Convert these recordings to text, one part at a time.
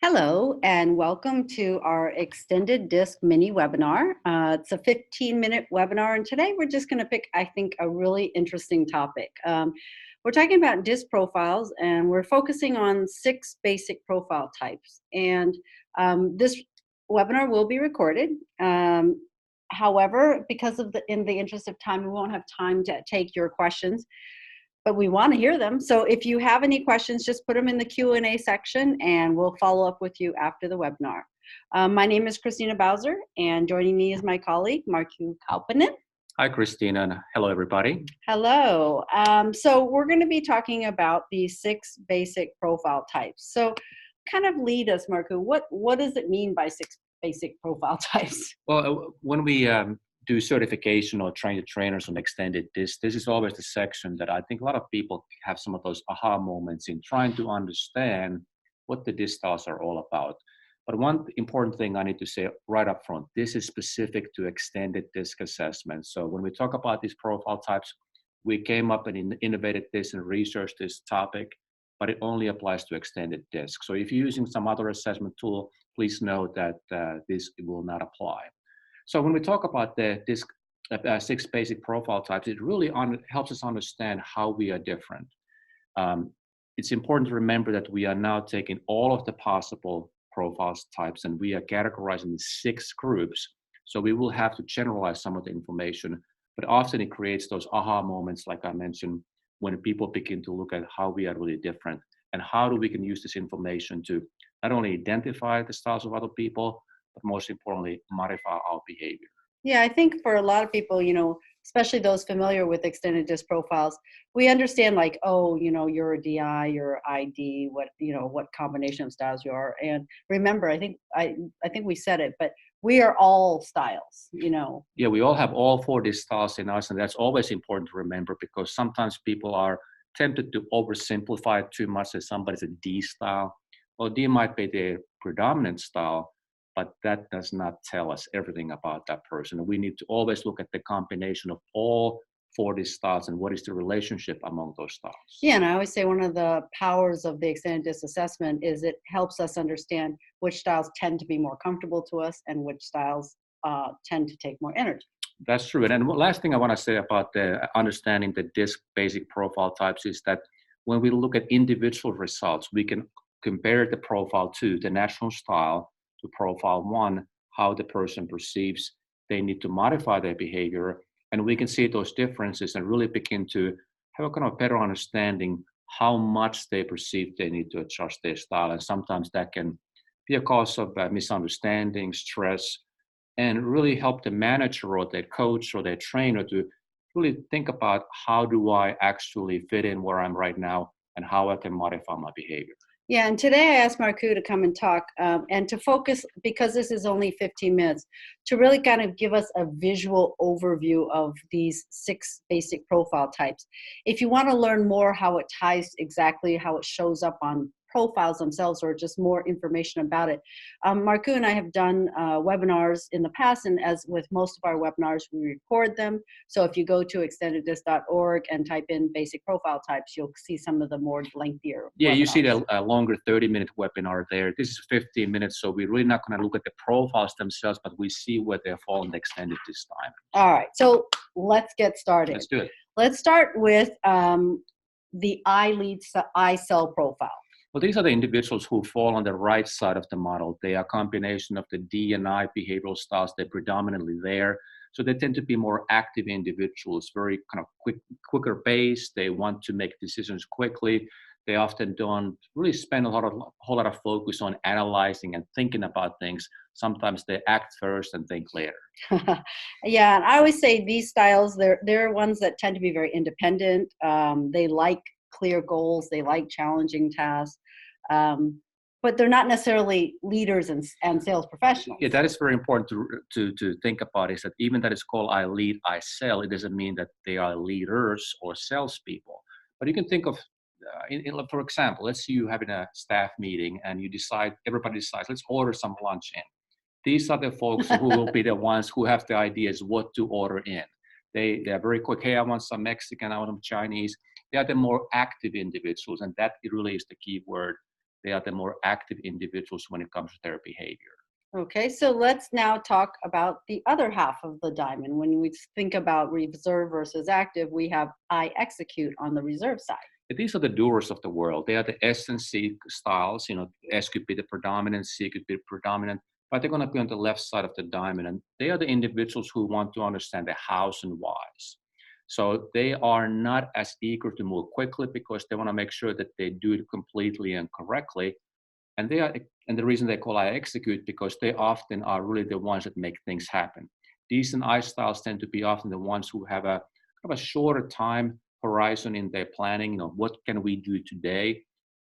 Hello, and welcome to our extended disc mini webinar. It's a 15-minute webinar, and today we're just going to pick, I think, a really interesting topic. We're talking about disc profiles, and we're focusing on 6 basic profile types. And this webinar will be recorded. However, because of in the interest of time, we won't have time to take your questions, but we want to hear them. So if you have any questions, just put them in the Q&A section and we'll follow up with you after the webinar. My name is Christina Bowser, and joining me is my colleague, Markku Kauppanen. Hi, Christina, and hello, everybody. Hello. So we're going to be talking about these 6 basic profile types. So kind of lead us, Markku. What does it mean by 6 basic profile types? Well, when we do certification or train the trainers on extended disc, this is always the section that I think a lot of people have some of those aha moments in trying to understand what the disc styles are all about. But one important thing I need to say right up front, this is specific to extended disc assessment. So when we talk about these profile types, we came up and innovated this and researched this topic, but it only applies to extended disc. So if you're using some other assessment tool, please note that this will not apply. So when we talk about the disc 6 basic profile types, it really helps us understand how we are different. It's important to remember that we are now taking all of the possible profiles types and we are categorizing in 6 groups. So we will have to generalize some of the information, but often it creates those aha moments, like I mentioned, when people begin to look at how we are really different and how we can use this information to not only identify the styles of other people, but most importantly, modify our behavior. Yeah, I think for a lot of people, especially those familiar with extended disc profiles, we understand like, oh, you're a DI, you're ID, what combination of styles you are. And remember, I think we said it, but we are all styles, Yeah, we all have all 4 disc styles in us, and that's always important to remember because sometimes people are tempted to oversimplify it too much that somebody's a D style. Well, D might be their predominant style, but that does not tell us everything about that person. We need to always look at the combination of all 4 disc styles and what is the relationship among those styles. Yeah, and I always say one of the powers of the extended disc assessment is it helps us understand which styles tend to be more comfortable to us and which styles tend to take more energy. That's true. And the last thing I want to say about the understanding the disc basic profile types is that when we look at individual results, we can compare the profile 2, the national style, to profile 1, how the person perceives they need to modify their behavior. And we can see those differences and really begin to have a kind of better understanding how much they perceive they need to adjust their style. And sometimes that can be a cause of misunderstanding, stress, and really help the manager or their coach or their trainer to really think about how do I actually fit in where I'm right now and how I can modify my behavior. Yeah, and today I asked Markku to come and talk and to focus, because this is only 15 minutes, to really kind of give us a visual overview of these 6 basic profile types. If you want to learn more how it ties exactly, how it shows up on profiles themselves or just more information about it, Markku and I have done webinars in the past, and as with most of our webinars, we record them. So if you go to extendeddisc.org and type in basic profile types, you'll see some of the more lengthier Yeah, webinars. you see the longer 30-minute webinar there. This is 15 minutes, so we're really not going to look at the profiles themselves, but we see where they fall in the extended this time. All right, so let's get started. Let's do it. Let's start with the I cell profile. Well, these are the individuals who fall on the right side of the model. They are a combination of the D and I behavioral styles. They're predominantly there. So they tend to be more active individuals, very kind of quicker pace. They want to make decisions quickly. They often don't really spend a whole lot of focus on analyzing and thinking about things. Sometimes they act first and think later. Yeah, and I always say these styles, they're ones that tend to be very independent. They like clear goals. They like challenging tasks. But they're not necessarily leaders and sales professionals. Yeah, that is very important to think about, is that even that it's called I lead, I sell, it doesn't mean that they are leaders or salespeople. But you can think of, for example, let's say you're having a staff meeting and everybody decides, let's order some lunch in. These are the folks who will be the ones who have the ideas what to order in. They're very quick. Hey, I want some Mexican, I want some Chinese. They are the more active individuals, and that really is the key word. They are the more active individuals when it comes to their behavior. Okay, so let's now talk about the other half of the diamond. When we think about reserve versus active, we have I execute on the reserve side. These are the doers of the world. They are the S and C styles. S could be the predominant, C could be predominant, but they're going to be on the left side of the diamond. And they are the individuals who want to understand the hows and whys. So they are not as eager to move quickly because they want to make sure that they do it completely and correctly. And the reason they call I execute because they often are really the ones that make things happen. These and I styles tend to be often the ones who have a kind of a shorter time horizon in their planning. What can we do today?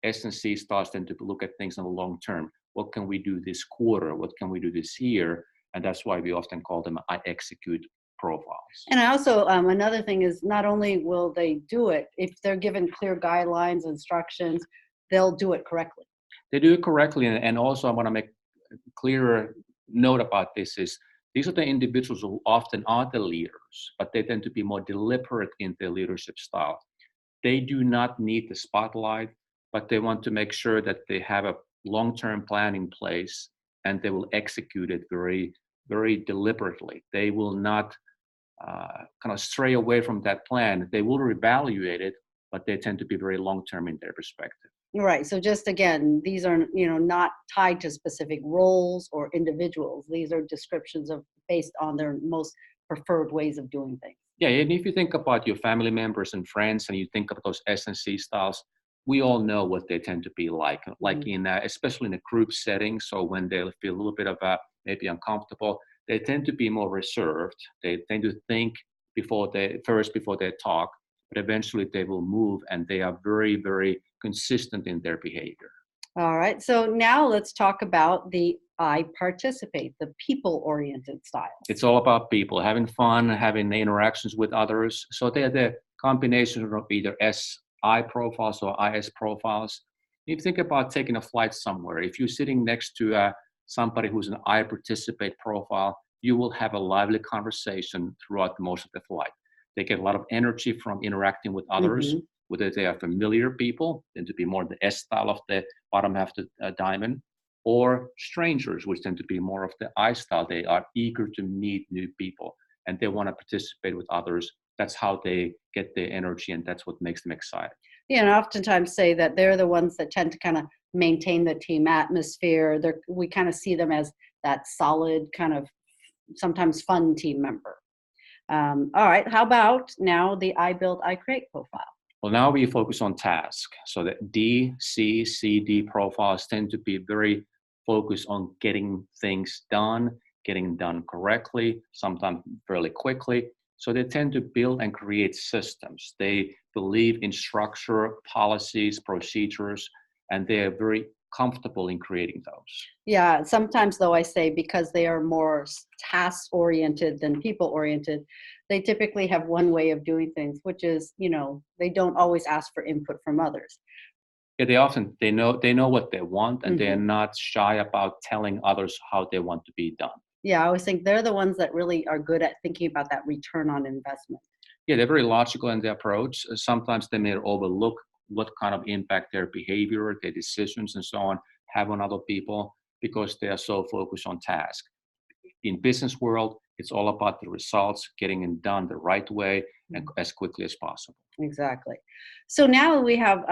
S and C styles tend to look at things in the long term. What can we do this quarter? What can we do this year? And that's why we often call them I execute profiles. And I also, another thing is not only will they do it, if they're given clear guidelines, instructions, they'll do it correctly. They do it correctly. And also I want to make a clearer note about this is these are the individuals who often are the leaders, but they tend to be more deliberate in their leadership style. They do not need the spotlight, but they want to make sure that they have a long-term plan in place and they will execute it very, very deliberately. They will not kind of stray away from that plan. They will reevaluate it, but they tend to be very long-term in their perspective. Right. So just again, these are, not tied to specific roles or individuals. These are descriptions of based on their most preferred ways of doing things. Yeah, and if you think about your family members and friends, and you think of those S and C styles, we all know what they tend to be like in especially in a group setting. So when they feel a little bit of maybe uncomfortable, they tend to be more reserved. They tend to think before they talk, but eventually they will move, and they are very, very consistent in their behavior. All right. So now let's talk about the I participate, the people-oriented style. It's all about people having fun, having interactions with others. So they're the combination of either SI profiles or IS profiles. If you think about taking a flight somewhere, if you're sitting next to somebody who's an I participate profile, you will have a lively conversation throughout most of the flight. They get a lot of energy from interacting with others, whether they are familiar people, tend to be more the S style of the bottom half of the diamond, or strangers, which tend to be more of the I style. They are eager to meet new people and they want to participate with others. That's how they get their energy, and that's what makes them excited. Yeah, and I oftentimes say that they're the ones that tend to kind of maintain the team atmosphere. We kind of see them as that solid, kind of sometimes fun team member. All right, how about now the I build, I create profile? Well, now we focus on task. So the D, C, C, D profiles tend to be very focused on getting things done correctly, sometimes fairly quickly. So they tend to build and create systems. They believe in structure, policies, procedures, and they are very comfortable in creating those. Yeah, sometimes though I say because they are more task oriented than people oriented, they typically have one way of doing things, which is, they don't always ask for input from others. Yeah, they know what they want, and they're Mhm. not shy about telling others how they want to be done. Yeah, I always think they're the ones that really are good at thinking about that return on investment. Yeah, they're very logical in their approach. Sometimes they may overlook what kind of impact their behavior, their decisions, and so on have on other people because they are so focused on task. In business world, it's all about the results, getting it done the right way and as quickly as possible. Exactly. So now we have,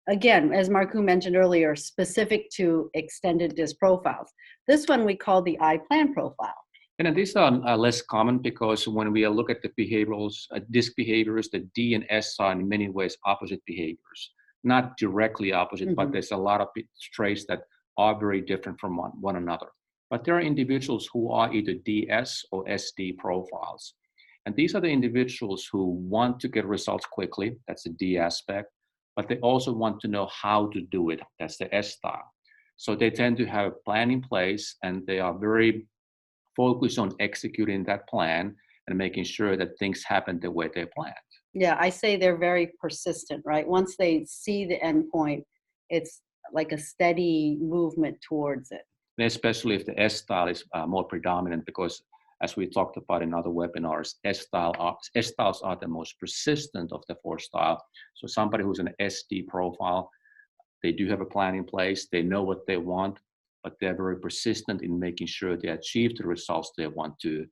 again, as Markku mentioned earlier, specific to extended DISC profiles. This one we call the I plan profile. And these are less common because when we look at the behaviorals, DISC behaviors, the D and S are in many ways opposite behaviors. Not directly opposite, but there's a lot of traits that are very different from one another. But there are individuals who are either DS or SD profiles. And these are the individuals who want to get results quickly. That's the D aspect. But they also want to know how to do it. That's the S style. So they tend to have a plan in place, and they are very focused on executing that plan and making sure that things happen the way they planned. Yeah, I say they're very persistent, right? Once they see the end point, it's like a steady movement towards it. And especially if the S style is more predominant, because as we talked about in other webinars, S styles are the most persistent of the four style. So somebody who's an SD profile They do have a plan in place. They know what they want, but they're very persistent in making sure they achieve the results they want to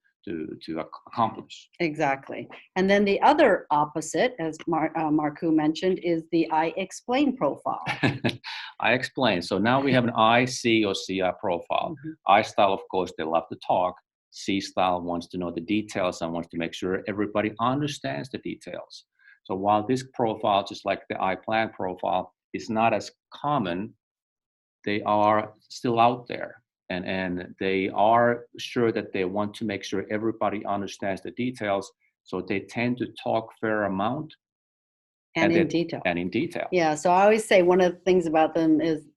accomplish. Exactly. And then the other opposite, as Markku mentioned, is the I explain profile. I explain. So now we have an I, C, or CI profile. Mhm. I style, of course, they love to talk. C style wants to know the details and wants to make sure everybody understands the details. So while this profile, just like the I plan profile, is not as common, they are still out there. And they are sure that they want to make sure everybody understands the details. So they tend to talk fair amount And in detail. and in detail. Yeah, so I always say one of the things about them is,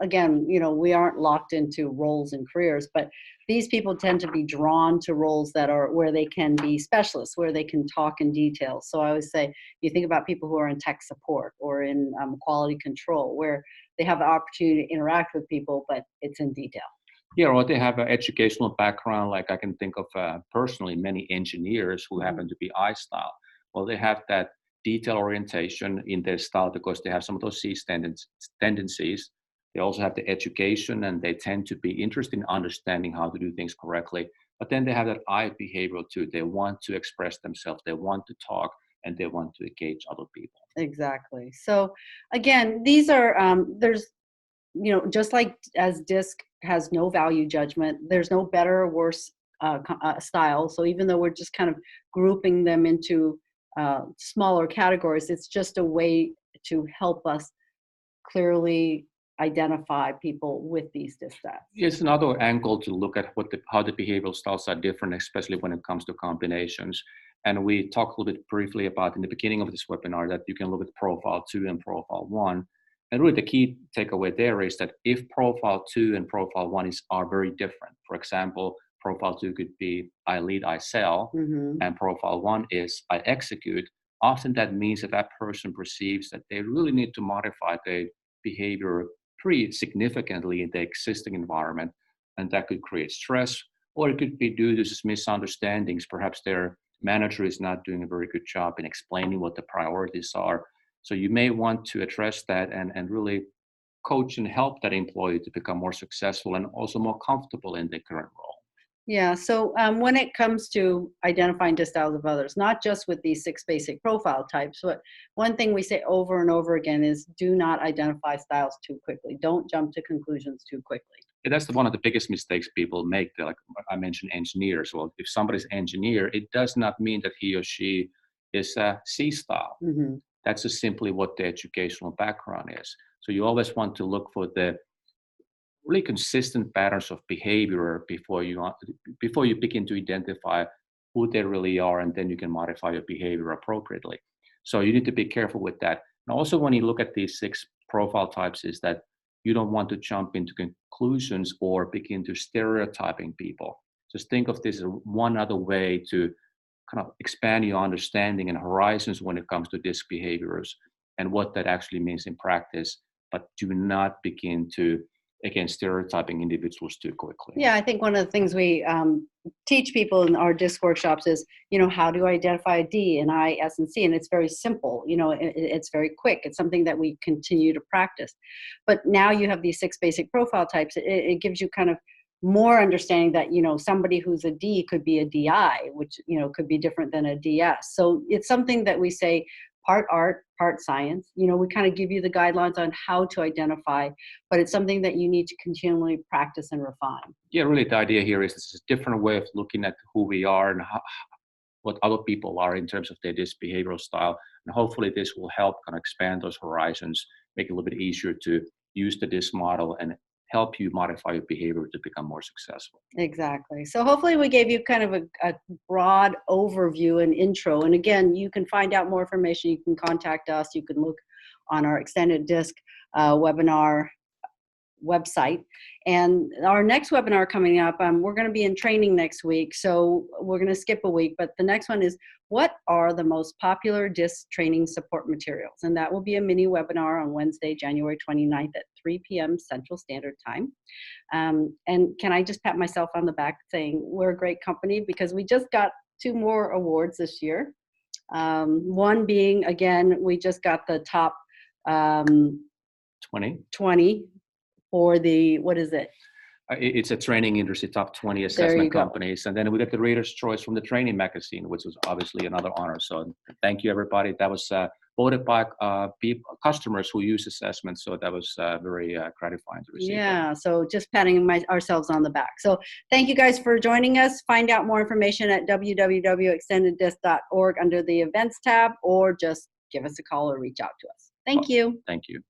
again, we aren't locked into roles and careers, but these people tend to be drawn to roles that are where they can be specialists, where they can talk in detail. So I always say, you think about people who are in tech support or in quality control, where they have the opportunity to interact with people, but it's in detail. Yeah, or they have an educational background. Like I can think of personally many engineers who Mhm. happen to be I style. Well, they have that detail orientation in their style because they have some of those C tendencies. They also have the education and they tend to be interested in understanding how to do things correctly. But then they have that I behavioral too. They want to express themselves, they want to talk, and they want to engage other people. Exactly. So again, these are there's just like as DISC has no value judgment, there's no better or worse style. So even though we're just kind of grouping them into smaller categories, it's just a way to help us clearly identify people with these DISC styles. It's another angle to look at how the behavioral styles are different, especially when it comes to combinations. And we talked a little bit briefly about in the beginning of this webinar that you can look at profile 2 and profile 1. And really the key takeaway there is that if profile 2 and profile 1 are very different, for example, profile 2 could be I lead, I sell, Mhm. and profile 1 is I execute, often that means that that person perceives that they really need to modify their behavior pretty significantly in the existing environment, and that could create stress, or it could be due to just misunderstandings. Perhaps their manager is not doing a very good job in explaining what the priorities are. So you may want to address that and really coach and help that employee to become more successful and also more comfortable in their current role. Yeah, so when it comes to identifying DISC styles of others, not just with these 6 basic profile types, but one thing we say over and over again is do not identify styles too quickly. Don't jump to conclusions too quickly. Yeah, that's one of the biggest mistakes people make. Like I mentioned, engineers. Well, if somebody's engineer, it does not mean that he or she is a C style. Hmm. That's just simply what the educational background is. So you always want to look for the really consistent patterns of behavior before you begin to identify who they really are, and then you can modify your behavior appropriately. So you need to be careful with that. And also, when you look at these 6 profile types, is that you don't want to jump into conclusions or begin to stereotyping people. Just think of this as one other way to kind of expand your understanding and horizons when it comes to DISC behaviors and what that actually means in practice. But do not begin to, again, stereotyping individuals too quickly. Yeah, I think one of the things we teach people in our DISC workshops is, how do you identify a D, an I, S, and C? And it's very simple. It's very quick. It's something that we continue to practice. But now you have these 6 basic profile types. It gives you kind of more understanding that, somebody who's a D could be a DI, which, could be different than a DS. So it's something that we say part art, part science. We kind of give you the guidelines on how to identify, but it's something that you need to continually practice and refine. Yeah, really, the idea here is this is a different way of looking at who we are and what other people are in terms of their DISC behavioral style. And hopefully this will help kind of expand those horizons, make it a little bit easier to use the DISC model and help you modify your behavior to become more successful. Exactly. So hopefully we gave you kind of a broad overview and intro. And again, you can find out more information. You can contact us. You can look on our Extended DISC webinar website. And our next webinar coming up, we're going to be in training next week. So we're going to skip a week. But the next one is, what are the most popular DISC training support materials? And that will be a mini webinar on Wednesday, January 29th at 3 p.m. Central Standard Time. And can I just pat myself on the back saying we're a great company because we just got 2 more awards this year. One being, again, we just got the top 20. 20 for the, what is it? It's a training industry top 20 There you assessment go. companies. And then we got the Reader's Choice from the Training Magazine, which was obviously another honor. So thank you, everybody. That was voted by customers who use assessments. So that was very gratifying to receive. Yeah, so just patting ourselves on the back. So thank you guys for joining us. Find out more information at www.extendeddisc.org under the events tab, or just give us a call or reach out to us. Thank you. Thank you.